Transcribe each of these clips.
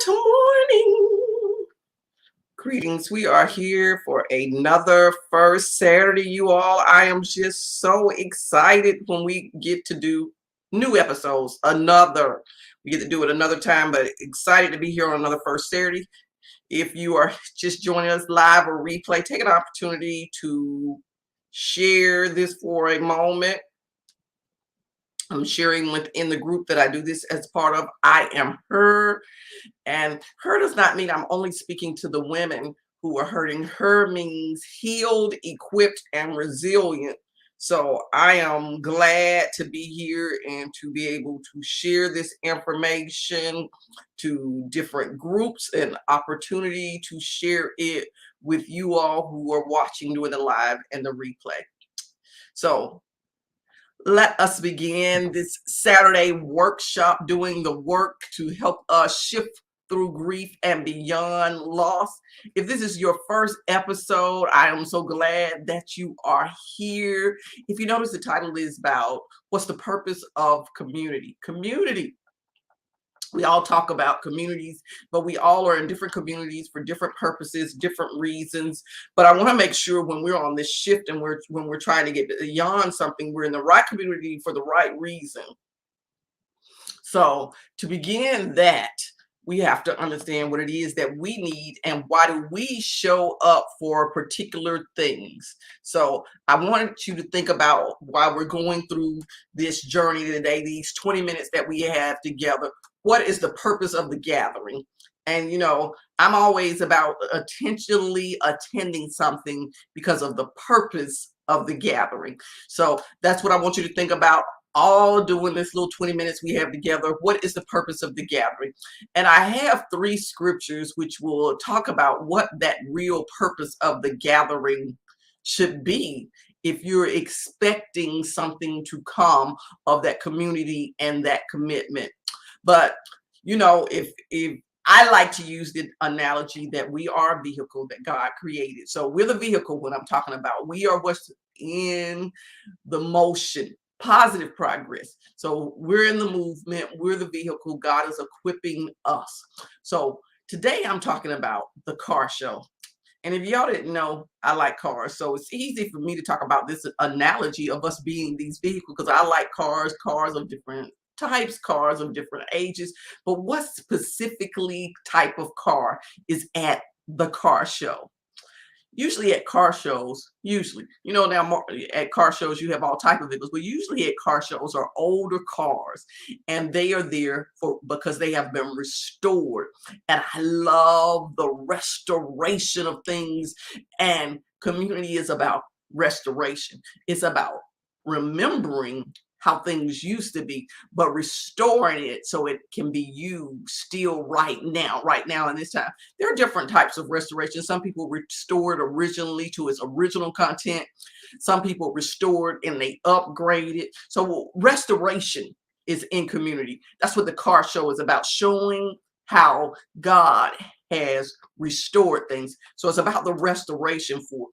Good morning. Greetings. We are here for another first Saturday, you all. I am just so excited when we get to do new episodes. We get to do it another time, but excited to be here on another first Saturday. If you are just joining us live or replay, take an opportunity to share this for a moment. I'm sharing within the group that I do this as part of. I am H.E.R. And H.E.R does not mean I'm only speaking to the women who are hurting. H.E.R means healed, equipped, and resilient. So I am glad to be here and to be able to share this information to different groups and opportunity to share it with you all who are watching doing the live and the replay. So let us begin this Saturday workshop, doing the work to help us shift through grief and beyond loss. If this is your first episode, I am so glad that you are here. If you notice, the title is about what's the purpose of community. We all talk about communities, but we all are in different communities for different purposes, different reasons. But I want to make sure when we're on this shift and when we're trying to get beyond something, we're in the right community for the right reason. So to begin that, we have to understand what it is that we need and why do we show up for particular things. So I wanted you to think about why we're going through this journey today, these 20 minutes that we have together. What is the purpose of the gathering? And you know, I'm always about intentionally attending something because of the purpose of the gathering. So that's what I want you to think about all doing this little 20 minutes we have together. What is the purpose of the gathering? And I have 3 scriptures which will talk about what that real purpose of the gathering should be if you're expecting something to come of that community and that commitment. But you know, if I like to use the analogy that we are a vehicle that God created. So we're the vehicle when I'm talking about. We are what's in the motion, positive progress. So we're in the movement. We're the vehicle. God is equipping us. So today I'm talking about the car show. And if y'all didn't know, I like cars. So it's easy for me to talk about this analogy of us being these vehicles because I like cars of different types, cars of different ages. But what specifically type of car is at the car show? Usually at car shows, you know, now at car shows you have all type of vehicles, but usually at car shows are older cars, and they are there because they have been restored. And I love the restoration of things, and community is about restoration. It's about remembering how things used to be, but restoring it so it can be used still right now in this time. There are different types of restoration. Some people restored originally to its original content. Some people restored and they upgraded. So restoration is in community. That's what the car show is about, showing how God has restored things. So it's about the restoration for.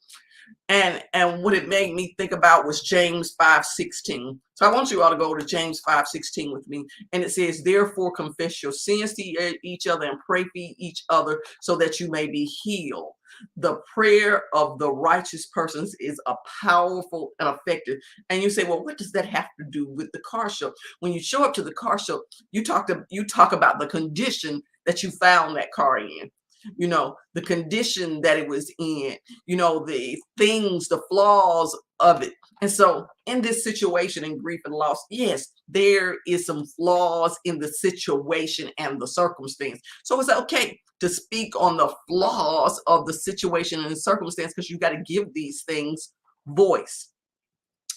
And what it made me think about was James 5:16. So I want you all to go to James 5:16 with me. And it says, therefore confess your sins to each other and pray for each other so that you may be healed. The prayer of the righteous persons is a powerful and effective. And you say, well, what does that have to do with the car show? When you show up to the car show, you talk about the condition that you found that car in. You know, the condition that it was in, you know, the things, the flaws of it. And so in this situation in grief and loss, yes, there is some flaws in the situation and the circumstance. So it's okay to speak on the flaws of the situation and the circumstance because you got to give these things voice.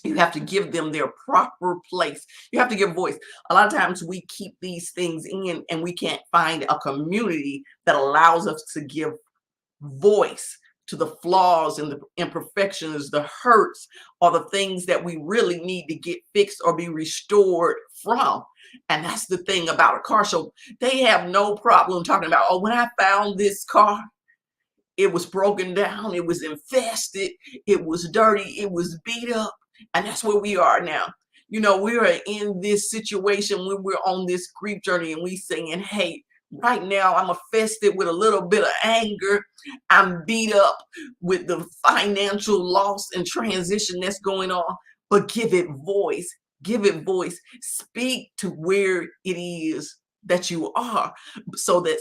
You have to give them their proper place. You have to give voice. A lot of times we keep these things in and we can't find a community that allows us to give voice to the flaws and the imperfections, the hurts, or the things that we really need to get fixed or be restored from. And that's the thing about a car show. They have no problem talking about, oh, when I found this car, it was broken down, it was infested, it was dirty, it was beat up. And that's where we are now. You know, we are in this situation when we're on this grief journey and we saying, hey, Right now, I'm affected with a little bit of anger. I'm beat up with the financial loss and transition that's going on. But give it voice. Give it voice. Speak to where it is that you are so that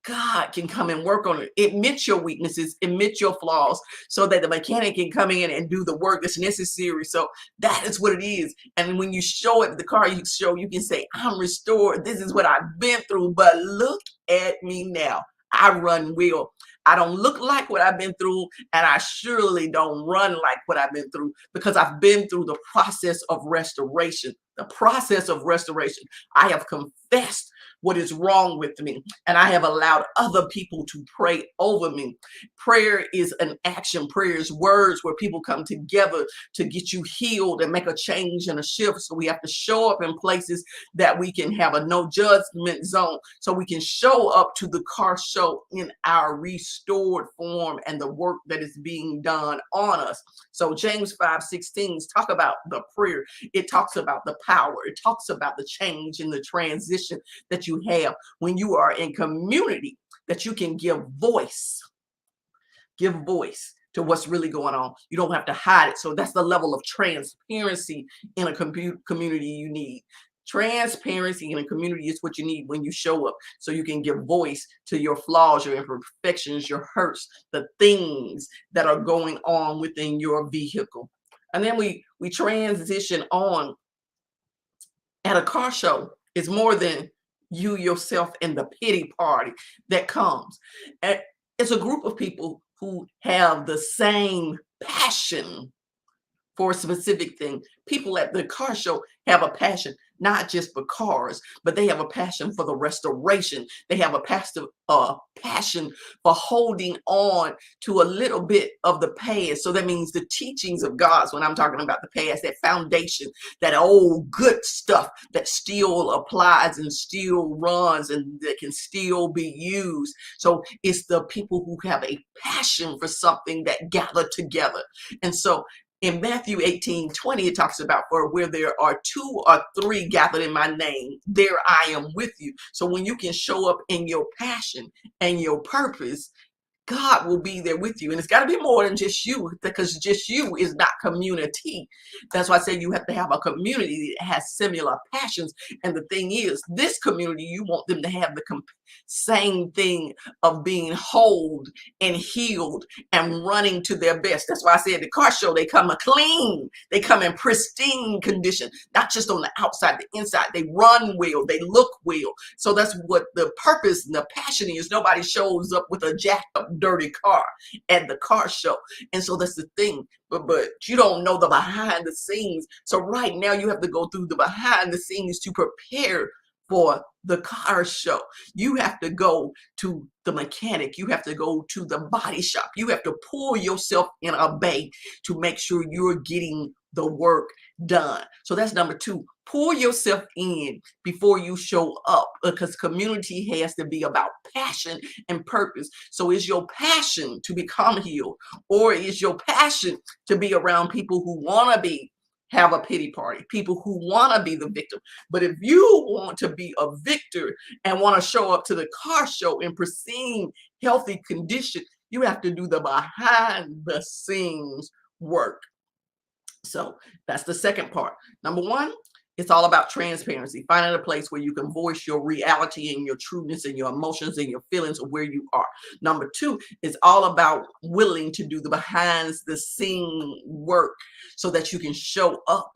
God can come and work on it. Admit your weaknesses, admit your flaws, so that the mechanic can come in and do the work that's necessary. So that is what it is. And when you show it, the car you show, you can say, I'm restored. This is what I've been through, but look at me now. I run well. I don't look like what I've been through, and I surely don't run like what I've been through, because I've been through the process of restoration. The process of restoration. I have confessed what is wrong with me, and I have allowed other people to pray over me. Prayer is an action. Prayer is words where people come together to get you healed and make a change and a shift. So we have to show up in places that we can have a no judgment zone, so we can show up to the car show in our restored form and the work that is being done on us. So James 5:16 talk about the prayer. It talks about the power. It talks about the change and the transition that you have when you are in community, that you can give voice to what's really going on. You don't have to hide it. So that's the level of transparency in a community you need. Transparency in a community is what you need when you show up, so you can give voice to your flaws, your imperfections, your hurts, the things that are going on within your vehicle. And then we transition on. At a car show, it's more than you, yourself, and the pity party that comes. And it's a group of people who have the same passion for a specific thing. People at the car show have a passion, not just for cars, but they have a passion for the restoration. They have a passion for holding on to a little bit of the past. So that means the teachings of God. When I'm talking about the past, that foundation, that old good stuff that still applies and still runs and that can still be used. So it's the people who have a passion for something that gather together. And so in Matthew 18:20, it talks about, for where there are 2 or 3 gathered in my name, there I am with you. So when you can show up in your passion and your purpose, God will be there with you. And it's got to be more than just you, because just you is not community. That's why I say you have to have a community that has similar passions. And the thing is, this community, you want them to have the same thing of being whole and healed and running to their best. That's why I said the car show, they come clean. They come in pristine condition, not just on the outside, the inside. They run well. They look well. So that's what the purpose and the passion is. Nobody shows up with a jacked up dirty car at the car show. And so that's the thing. But you don't know the behind the scenes. So right now you have to go through the behind the scenes to prepare for the car show. You have to go to the mechanic. You have to go to the body shop. You have to pull yourself in a bay to make sure you're getting the work done. So that's number 2. Pull yourself in before you show up, because community has to be about passion and purpose. So is your passion to become healed, or is your passion to be around people who want to have a pity party, people who want to be the victim? But if you want to be a victor and want to show up to the car show in pristine, healthy condition, you have to do the behind the scenes work. So that's the second part. Number 1, it's all about transparency, finding a place where you can voice your reality and your trueness and your emotions and your feelings of where you are. Number 2, it's all about willing to do the behind the scene work so that you can show up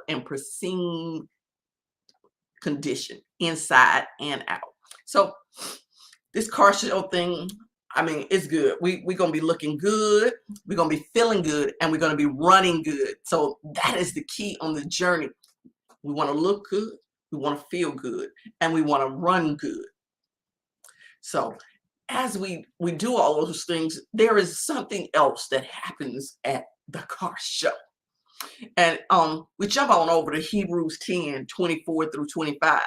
in pristine condition, inside and out. So this car show thing, I mean, it's good. We're going to be looking good. We're going to be feeling good, and we're going to be running good. So that is the key on the journey. We want to look good. We want to feel good, and we want to run good. So as we do all those things, there is something else that happens at the car show. And we jump on over to Hebrews 10:24-25.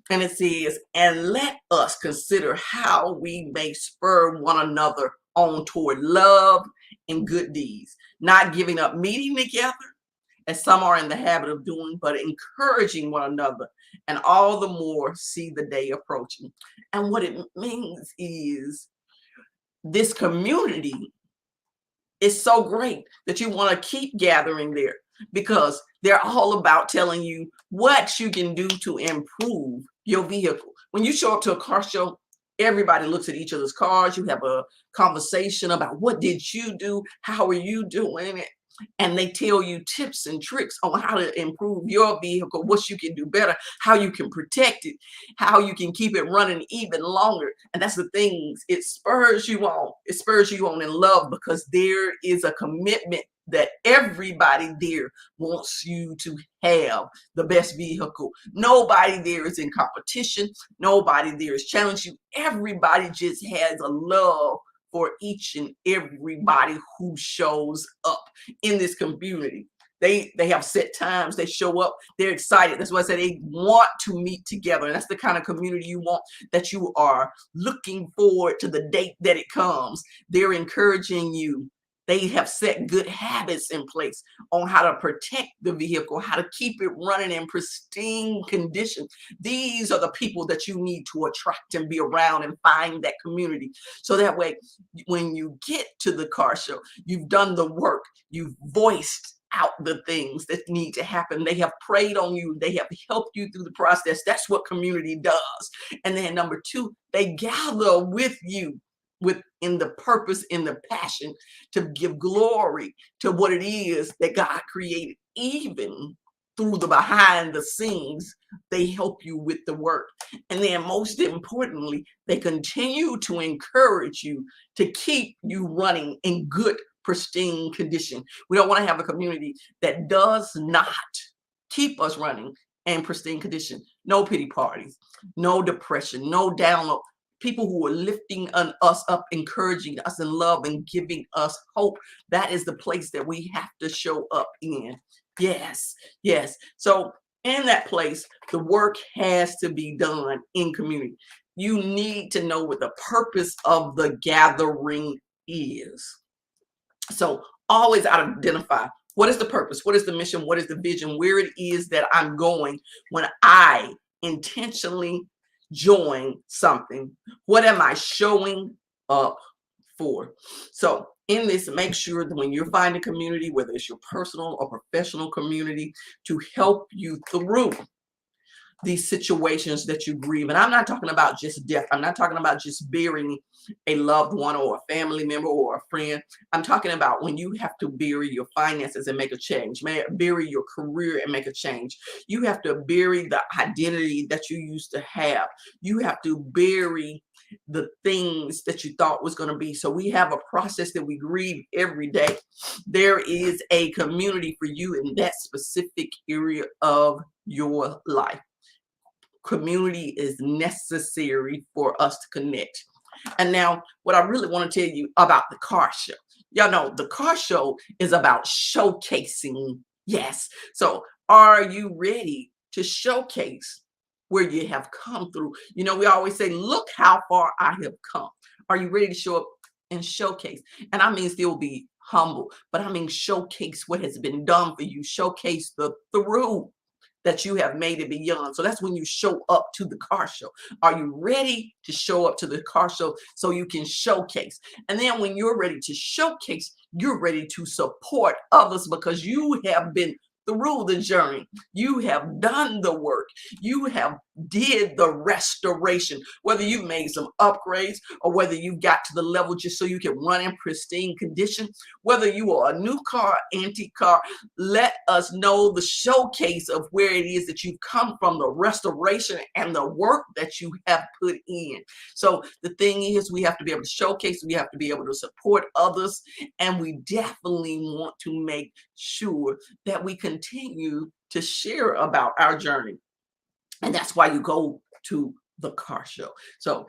And it says, and let us consider how we may spur one another on toward love and good deeds, not giving up meeting together, as some are in the habit of doing, but encouraging one another, and all the more see the day approaching. And what it means is this community is so great that you want to keep gathering there, because they're all about telling you what you can do to improve your vehicle. When you show up to a car show, everybody looks at each other's cars. You have a conversation about what did you do? How are you doing it? And they tell you tips and tricks on how to improve your vehicle, what you can do better, how you can protect it, how you can keep it running even longer. And that's the things it spurs you on. It spurs you on in love, because there is a commitment that everybody there wants you to have the best vehicle. Nobody there is in competition. Nobody there is challenging you. Everybody just has a love for each and everybody who shows up in this community. They have set times, they show up, they're excited. That's why I say they want to meet together. And that's the kind of community you want, that you are looking forward to the date that it comes. They're encouraging you. They have set good habits in place on how to protect the vehicle, how to keep it running in pristine condition. These are the people that you need to attract and be around and find that community. So that way, when you get to the car show, you've done the work, you've voiced out the things that need to happen. They have prayed on you. They have helped you through the process. That's what community does. And then number two, they gather with you in the purpose, in the passion to give glory to what it is that God created. Even through the behind the scenes, they help you with the work. And then most importantly, they continue to encourage you to keep you running in good, pristine condition. We don't want to have a community that does not keep us running in pristine condition. No pity parties, no depression, no download. People who are lifting us up, encouraging us in love, and giving us hope. That is the place that we have to show up in. Yes, yes. So in that place, the work has to be done in community. You need to know what the purpose of the gathering is. So always identify, what is the purpose? What is the mission? What is the vision? Where it is that I'm going when I intentionally join something? What am I showing up for? So in this, make sure that when you're finding community, whether it's your personal or professional community, to help you through these situations that you grieve. And I'm not talking about just death. I'm not talking about just burying a loved one or a family member or a friend. I'm talking about when you have to bury your finances and make a change, bury your career and make a change. You have to bury the identity that you used to have. You have to bury the things that you thought was going to be. So we have a process that we grieve every day. There is a community for you in that specific area of your life. Community is necessary for us to connect. And now what I really want to tell you about the car show. Y'all know the car show is about showcasing. Yes. So are you ready to showcase where you have come through? You know, we always say, look how far I have come. Are you ready to show up and showcase? And I mean, still be humble, but I mean, showcase what has been done for you. Showcase the through that you have made it beyond. So that's when you show up to the car show. Are you ready to show up to the car show so you can showcase? And then when you're ready to showcase, you're ready to support others, because you have been through the journey. You have done the work. You have did the restoration, whether you made some upgrades or whether you got to the level just so you can run in pristine condition, whether you are a new car, antique car. Let us know the showcase of where it is that you've come from, the restoration and the work that you have put in. So the thing is, we have to be able to showcase, we have to be able to support others, and we definitely want to make sure that we continue to share about our journey. And that's why you go to the car show. So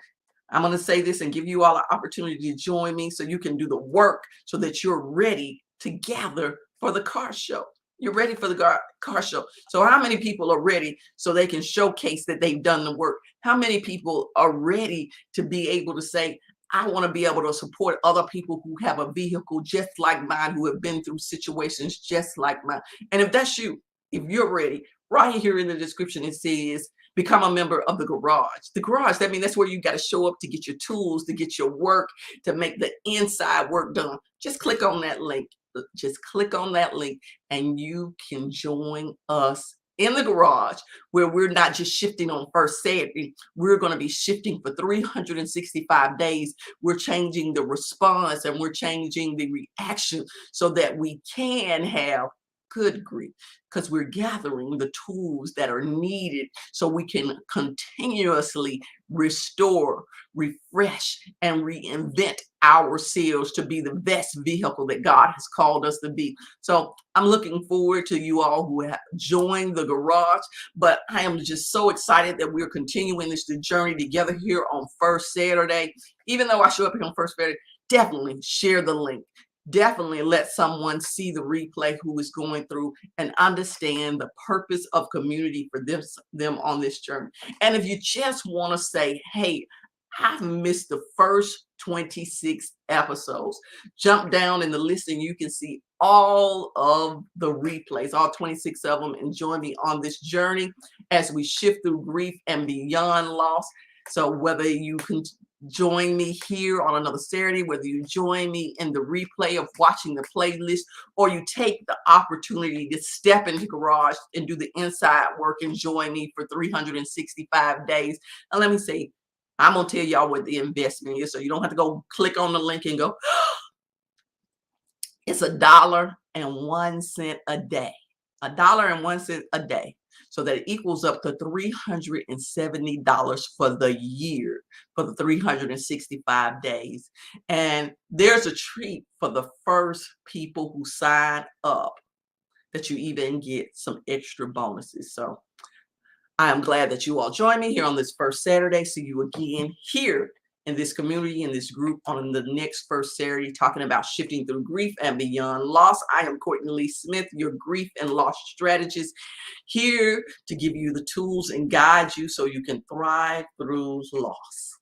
I'm going to say this and give you all an opportunity to join me so you can do the work so that you're ready to gather for the car show. You're ready for the car show. So how many people are ready so they can showcase that they've done the work? How many people are ready to be able to say, I want to be able to support other people who have a vehicle just like mine, who have been through situations just like mine. And if that's you, if you're ready, right here in the description, it says become a member of the garage. The garage, that means that's where you got to show up to get your tools, to get your work, to make the inside work done. Just click on that link. Just click on that link and you can join us in the garage, where we're not just shifting on first Saturday. We're going to be shifting for 365 days. We're changing the response and we're changing the reaction so that we can have good grief, because we're gathering the tools that are needed so we can continuously restore, refresh, and reinvent ourselves to be the best vehicle that God has called us to be. So I'm looking forward to you all who have joined the garage, but I am just so excited that we're continuing this journey together here on First Saturday. Even though I show up here on First Saturday, definitely share the link. Definitely let someone see the replay who is going through and understand the purpose of community for them on this journey. And if you just want to say, hey, I've missed the first 26 episodes, jump down in the list and you can see all of the replays, all 26 of them, and join me on this journey as we shift through grief and beyond loss. So whether you can join me here on another Saturday, whether you join me in the replay of watching the playlist, or you take the opportunity to step into garage and do the inside work and join me for 365 days. And let me say, I'm going to tell y'all what the investment is, so you don't have to go click on the link and go, it's $1.01 a day. $1.01 a day. So that equals up to $370 for the year, for the 365 days. And there's a treat for the first people who sign up, that you even get some extra bonuses. So I am glad that you all join me here on this First Saturday. See you again here in this community, in this group, on the next First Saturday, talking about shifting through grief and beyond loss. I am Cortne Smith, your grief and loss strategist, here to give you the tools and guide you so you can thrive through loss.